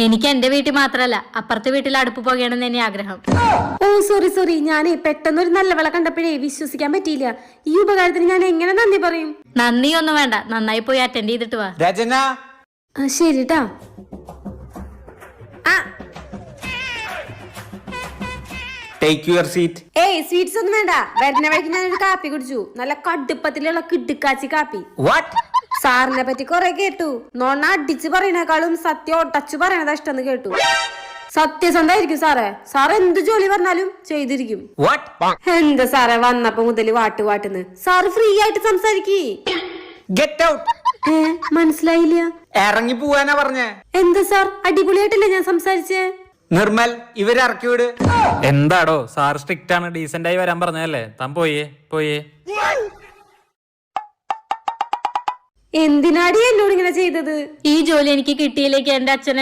എനിക്ക് എന്റെ വീട്ടിൽ മാത്രല്ല അപ്പുറത്തെ വീട്ടിൽ അടുപ്പ് പോകണമെന്ന് തന്നെ ആഗ്രഹം. ഓ സോറി ഞാനേ പെട്ടെന്നൊരു നല്ല വിള കണ്ടപ്പോഴേ വിശ്വസിക്കാൻ പറ്റിയില്ല. ഈ ഉപകാരത്തിന് ഞാൻ എങ്ങനെ നന്ദി പറയും? നന്ദിയൊന്നും വേണ്ട, നന്നായി പോയി അറ്റൻഡ് ചെയ്തിട്ട് വാ. രചന, ശരിട്ടാ. Take your seat. ഏയ് സ്വീറ്റ്സ് ഒന്നും വേണ്ട. വരുന്ന വഴിക്ക് ഞാനൊരു കാപ്പി കുടിച്ചു, നല്ല കടുപ്പത്തിലുള്ള കിടുക്കാച്ചി കാപ്പി. വാട്ട്? സാറിനെ പറ്റി കൊറേ കേട്ടു. നോണ അടിച്ച് പറയണേക്കാളും സത്യം ഒട്ടച്ചു പറയണത് ഇഷ്ടന്ന് കേട്ടു. സത്യസന്ധായിരിക്കും സാറേ. സാർ എന്ത് ജോലി പറഞ്ഞാലും ചെയ്തിരിക്കും. എന്താ സാറേ വന്നപ്പോ മുതല് വാട്ടുന്ന്. സാറ് ഫ്രീ ആയിട്ട് സംസാരിക്കേ. Get out. മനസ്സിലായില്ല. ഇറങ്ങി പോവാനാ പറഞ്ഞേ. എന്താ സാർ അടിപൊളിയായിട്ടല്ലേ ഞാൻ സംസാരിച്ചേ? നിർമ്മൽ, ഇവരെ ഇറക്കി വിട്. എന്താടോ സാർ സ്ട്രിക്റ്റ് ആണ്, ഡീസന്റ് ആയി വരാൻ പറഞ്ഞതല്ലേ. താൻ പോയേ. എന്തിനാടി എന്നോട് ഇങ്ങനെ ചെയ്തത്? ഈ ജോലി എനിക്ക് കിട്ടിയില്ലെങ്കിൽ എന്റെ അച്ഛൻ